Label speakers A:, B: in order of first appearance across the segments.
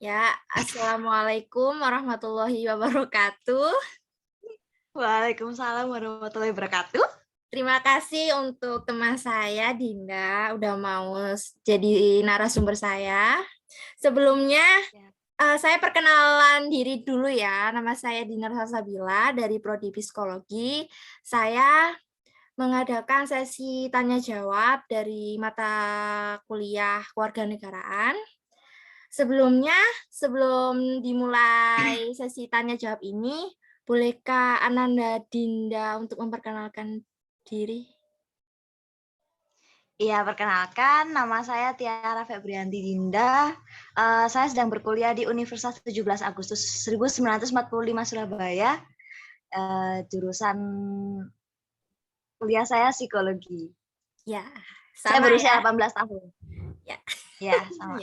A: Ya, Assalamualaikum warahmatullahi wabarakatuh.
B: Waalaikumsalam warahmatullahi wabarakatuh.
A: Terima kasih untuk teman saya, Dinda, udah mau jadi narasumber saya. Sebelumnya, saya perkenalan diri dulu ya. Nama saya Dinda Salsabila dari Prodi Psikologi. Saya mengadakan sesi tanya jawab dari mata kuliah Kewarganegaraan. Sebelumnya, sebelum dimulai sesi tanya jawab ini, bolehkah Ananda Dinda untuk memperkenalkan diri?
B: Iya, perkenalkan, nama saya Tiara Febrianti Dinda. Saya sedang berkuliah di Universitas 17 Agustus 1945 Surabaya. Jurusan kuliah saya psikologi.
A: Ya,
B: Saya
A: sama
B: berusia
A: ya.
B: 18 tahun.
A: Ya.
B: Ya, sama.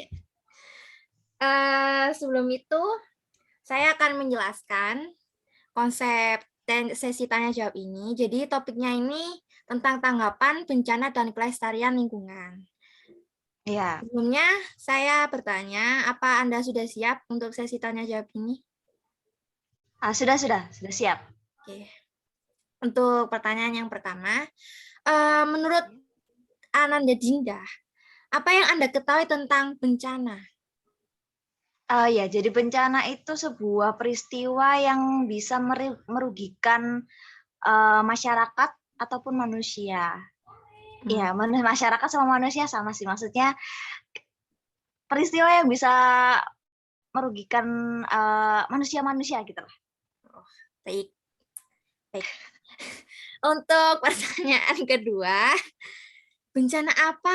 A: Sebelum itu, saya akan menjelaskan konsep sesi tanya jawab ini. Jadi topiknya ini tentang tanggapan bencana dan kelestarian lingkungan.
B: Iya.
A: Sebelumnya, saya bertanya, apa Anda sudah siap untuk sesi tanya jawab ini?
B: Sudah siap.
A: Oke. Untuk pertanyaan yang pertama, menurut Ananda Dinda, apa yang Anda ketahui tentang bencana?
B: Ya, jadi bencana itu sebuah peristiwa yang bisa merugikan masyarakat ataupun manusia. Iya, masyarakat sama manusia sama sih. Maksudnya peristiwa yang bisa merugikan manusia-manusia gitu lah.
A: Baik. Untuk pertanyaan kedua, bencana apa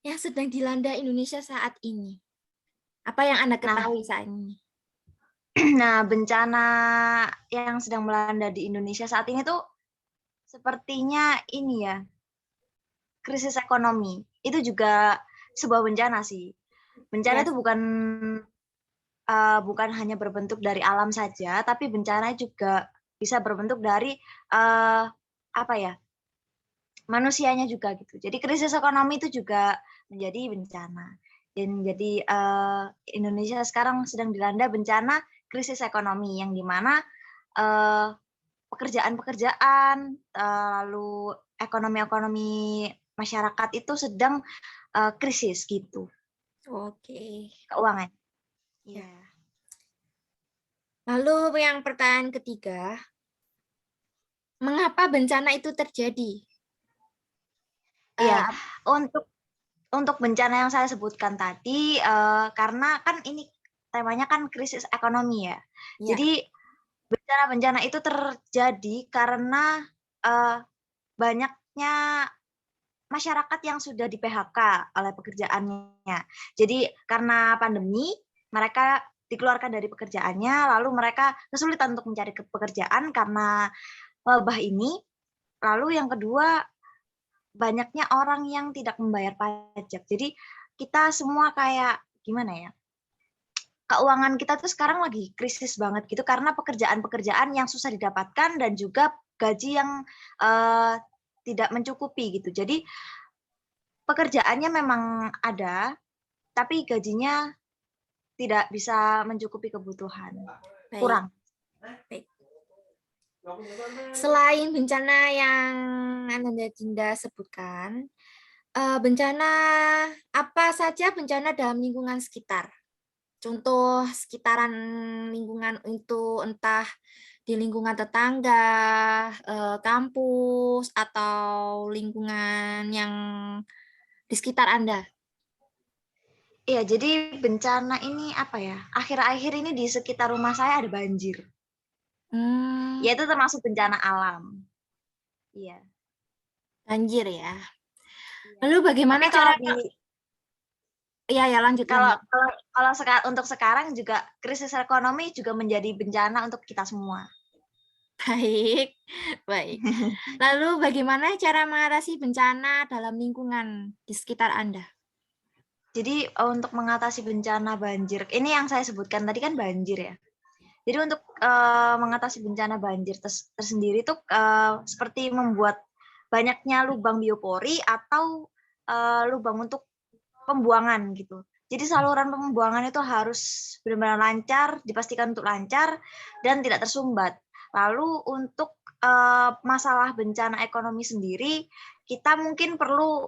A: yang sedang dilanda Indonesia saat ini? Apa yang Anda ketahui saat ini?
B: Nah, bencana yang sedang melanda di Indonesia saat ini tuh sepertinya ini ya, krisis ekonomi. Itu juga sebuah bencana sih. Bencana itu bukan hanya berbentuk dari alam saja, tapi bencana juga bisa berbentuk dari apa ya, manusianya juga gitu. Jadi krisis ekonomi itu juga menjadi bencana. Dan jadi Indonesia sekarang sedang dilanda bencana krisis ekonomi yang dimana pekerjaan-pekerjaan lalu ekonomi-ekonomi masyarakat itu sedang krisis gitu.
A: Oke.
B: Keuangan.
A: Ya. Lalu yang pertanyaan ketiga, mengapa bencana itu terjadi?
B: Iya, untuk bencana yang saya sebutkan tadi, karena kan ini temanya kan krisis ekonomi ya.
A: Ya.
B: Jadi bencana-bencana itu terjadi karena banyaknya masyarakat yang sudah di PHK oleh pekerjaannya. Jadi karena pandemi, mereka dikeluarkan dari pekerjaannya, lalu mereka kesulitan untuk mencari pekerjaan karena wabah ini. Lalu yang kedua, banyaknya orang yang tidak membayar pajak. Jadi kita semua kayak gimana ya? Keuangan kita tuh sekarang lagi krisis banget gitu karena pekerjaan-pekerjaan yang susah didapatkan dan juga gaji yang tidak mencukupi gitu. Jadi pekerjaannya memang ada, tapi gajinya tidak bisa mencukupi kebutuhan. Kurang.
A: Baik. Selain bencana yang Ananda Dinda sebutkan, bencana apa saja bencana dalam lingkungan sekitar? Contoh sekitaran lingkungan itu entah di lingkungan tetangga, kampus, atau lingkungan yang di sekitar Anda.
B: Iya, jadi bencana ini apa ya? Akhir-akhir ini di sekitar rumah saya ada banjir. Ya itu termasuk bencana alam. Iya.
A: Banjir ya. Lalu bagaimana
B: Tapi kalau
A: caranya? Ya lanjut.
B: kalau untuk sekarang juga krisis ekonomi juga menjadi bencana untuk kita semua.
A: Baik. Lalu bagaimana cara mengatasi bencana dalam lingkungan di sekitar Anda?
B: Jadi untuk mengatasi bencana banjir, ini yang saya sebutkan tadi kan banjir ya. Jadi untuk mengatasi bencana banjir tersendiri itu seperti membuat banyaknya lubang biopori atau lubang untuk pembuangan gitu. Jadi saluran pembuangan itu harus benar-benar lancar, dipastikan untuk lancar dan tidak tersumbat. Lalu untuk masalah bencana ekonomi sendiri, kita mungkin perlu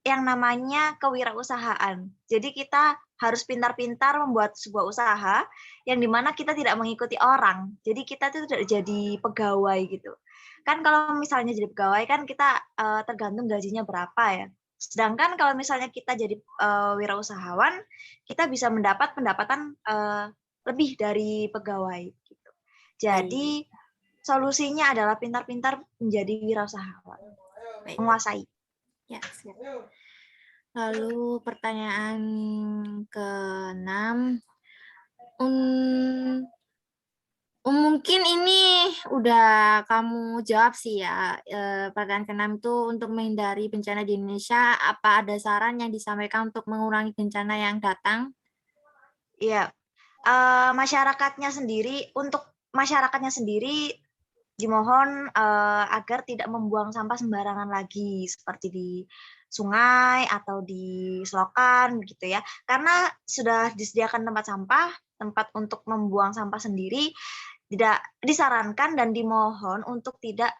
B: yang namanya kewirausahaan. Jadi kita harus pintar-pintar membuat sebuah usaha yang dimana kita tidak mengikuti orang. Jadi kita itu tidak jadi pegawai gitu. Kan kalau misalnya jadi pegawai kan kita tergantung gajinya berapa ya. Sedangkan kalau misalnya kita jadi wirausahawan, kita bisa mendapat pendapatan lebih dari pegawai gitu.
A: Baik.
B: Jadi solusinya adalah pintar-pintar menjadi wirausahawan,
A: Baik.
B: menguasai.
A: Ya, siap. Lalu pertanyaan ke-6. Mungkin ini udah kamu jawab sih ya. Pertanyaan ke-6 itu untuk menghindari bencana di Indonesia, apa ada saran yang disampaikan untuk mengurangi bencana yang datang?
B: Iya, untuk masyarakatnya sendiri dimohon agar tidak membuang sampah sembarangan lagi seperti di sungai atau di selokan begitu ya. Karena sudah disediakan tempat sampah, tempat untuk membuang sampah sendiri, tidak disarankan dan dimohon untuk tidak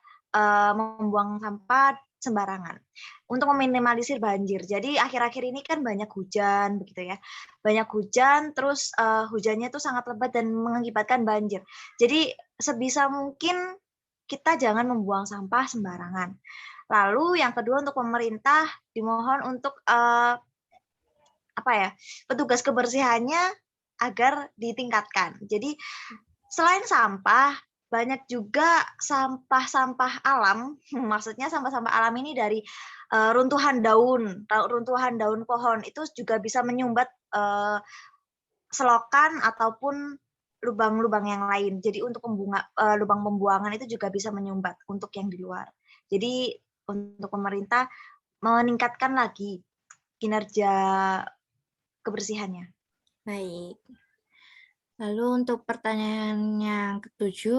B: membuang sampah sembarangan untuk meminimalisir banjir. Jadi akhir-akhir ini kan banyak hujan begitu ya. Banyak hujan terus hujannya itu sangat lebat dan mengakibatkan banjir. Jadi sebisa mungkin kita jangan membuang sampah sembarangan. Lalu yang kedua untuk pemerintah dimohon untuk petugas kebersihannya agar ditingkatkan. Jadi selain sampah, banyak juga sampah-sampah alam, maksudnya sampah-sampah alam ini dari runtuhan daun pohon itu juga bisa menyumbat selokan ataupun lubang-lubang yang lain. Jadi untuk lubang pembuangan itu juga bisa menyumbat untuk yang di luar. Jadi untuk pemerintah meningkatkan lagi kinerja kebersihannya.
A: Baik. Lalu untuk pertanyaan yang ke-7,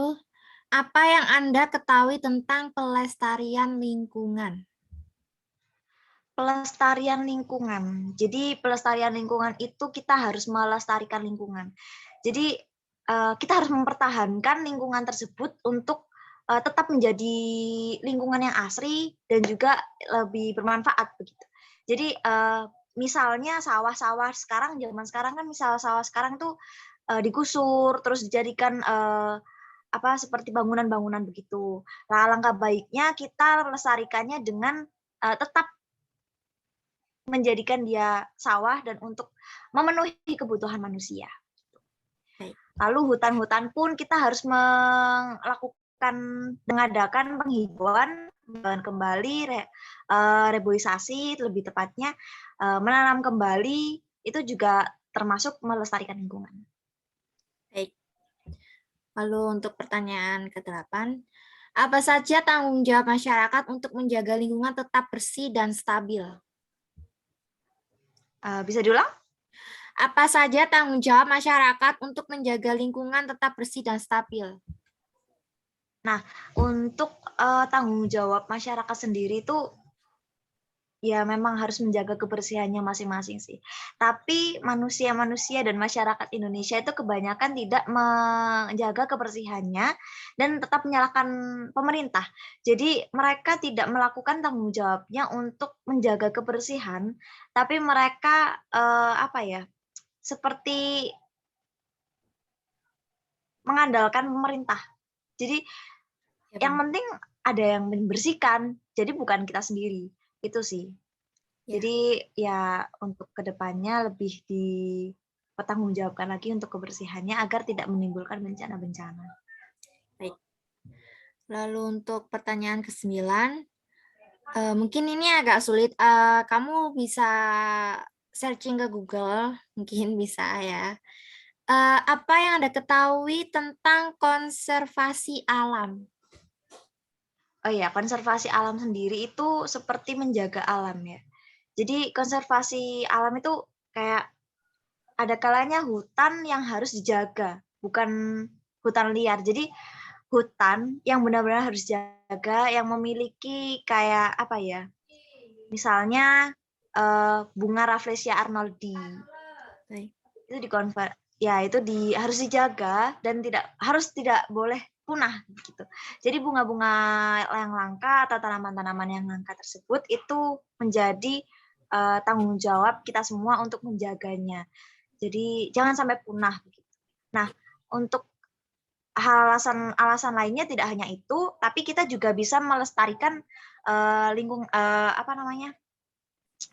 A: apa yang Anda ketahui tentang pelestarian lingkungan?
B: Pelestarian lingkungan. Jadi pelestarian lingkungan itu kita harus melestarikan lingkungan. Jadi kita harus mempertahankan lingkungan tersebut untuk tetap menjadi lingkungan yang asri dan juga lebih bermanfaat begitu. Jadi misalnya sawah-sawah sekarang, zaman sekarang kan misal sawah sekarang tuh digusur terus dijadikan seperti bangunan-bangunan begitu. Nah, alangkah baiknya kita melestarikannya dengan tetap menjadikan dia sawah dan untuk memenuhi kebutuhan manusia.
A: Baik.
B: Lalu hutan-hutan pun kita harus mengadakan penghijauan kembali, reboisasi lebih tepatnya, menanam kembali, itu juga termasuk melestarikan lingkungan.
A: Baik. Lalu untuk pertanyaan ke-8, apa saja tanggung jawab masyarakat untuk menjaga lingkungan tetap bersih dan stabil?
B: Bisa diulang?
A: Apa saja tanggung jawab masyarakat untuk menjaga lingkungan tetap bersih dan stabil?
B: Nah, untuk tanggung jawab masyarakat sendiri itu ya memang harus menjaga kebersihannya masing-masing sih. Tapi manusia-manusia dan masyarakat Indonesia itu kebanyakan tidak menjaga kebersihannya dan tetap menyalahkan pemerintah. Jadi mereka tidak melakukan tanggung jawabnya untuk menjaga kebersihan, tapi mereka seperti mengandalkan pemerintah. Jadi yang penting ada yang membersihkan, jadi bukan kita sendiri. Itu sih.
A: Ya.
B: Jadi ya untuk kedepannya lebih dipertanggungjawabkan lagi untuk kebersihannya agar tidak menimbulkan bencana-bencana.
A: Baik. Lalu untuk pertanyaan ke-9, mungkin ini agak sulit. Kamu bisa searching ke Google, mungkin bisa ya. Apa yang Anda ketahui tentang konservasi alam?
B: Oh iya, konservasi alam sendiri itu seperti menjaga alam ya. Jadi konservasi alam itu kayak ada kalanya hutan yang harus dijaga, bukan hutan liar. Jadi hutan yang benar-benar harus dijaga, yang memiliki kayak misalnya bunga Rafflesia arnoldi.
A: Baik.
B: Itu itu harus dijaga dan tidak boleh punah gitu. Jadi bunga-bunga yang langka atau tanaman-tanaman yang langka tersebut itu menjadi tanggung jawab kita semua untuk menjaganya. Jadi jangan sampai punah begitu. Nah, untuk alasan lainnya tidak hanya itu, tapi kita juga bisa melestarikan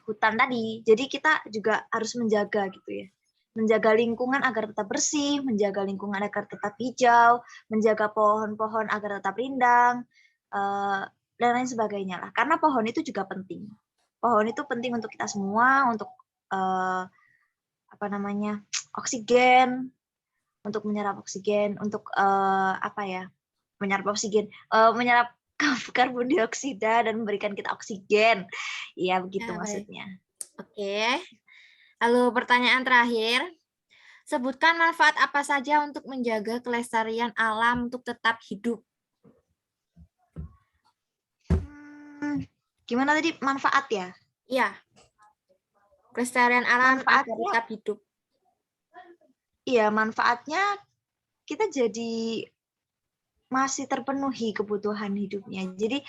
B: hutan tadi. Jadi kita juga harus menjaga gitu ya. Menjaga lingkungan agar tetap bersih, menjaga lingkungan agar tetap hijau, menjaga pohon-pohon agar tetap rindang, dan lain sebagainya lah. Karena pohon itu juga penting. Pohon itu penting untuk kita semua, untuk oksigen, untuk menyerap oksigen, untuk menyerap karbon dioksida dan memberikan kita oksigen. Iya, begitu
A: Ya, baik.
B: maksudnya.
A: Oke. Lalu pertanyaan terakhir. Sebutkan manfaat apa saja untuk menjaga kelestarian alam untuk tetap hidup.
B: Gimana tadi manfaat ya?
A: Iya. Kelestarian alam agar
B: Manfaatnya,
A: tetap hidup.
B: iya manfaatnya kita jadi masih terpenuhi kebutuhan hidupnya. Jadi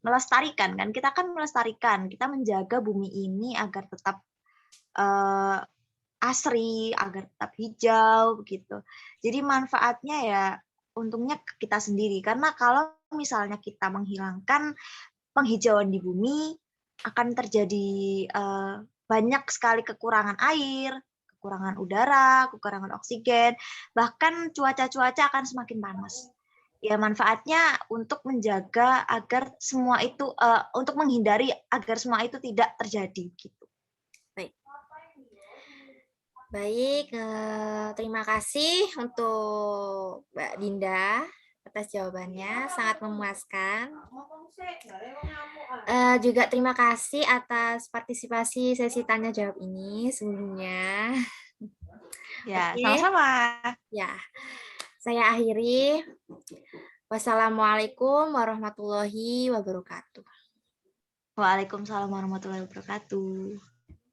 B: melestarikan kan? Kita kan melestarikan, kita menjaga bumi ini agar tetap asri, agar tetap hijau begitu. Jadi manfaatnya ya untungnya kita sendiri, karena kalau misalnya kita menghilangkan penghijauan di bumi, akan terjadi banyak sekali kekurangan air, kekurangan udara, kekurangan oksigen, bahkan cuaca-cuaca akan semakin panas. Ya manfaatnya untuk menjaga agar semua itu, untuk menghindari agar semua itu tidak terjadi gitu.
A: Baik, terima kasih untuk Mbak Dinda atas jawabannya, sangat memuaskan. Juga terima kasih atas partisipasi sesi tanya jawab ini sebelumnya.
B: Ya,
A: Oke.
B: sama-sama.
A: Ya, saya akhiri. Wassalamualaikum warahmatullahi wabarakatuh.
B: Waalaikumsalam warahmatullahi wabarakatuh.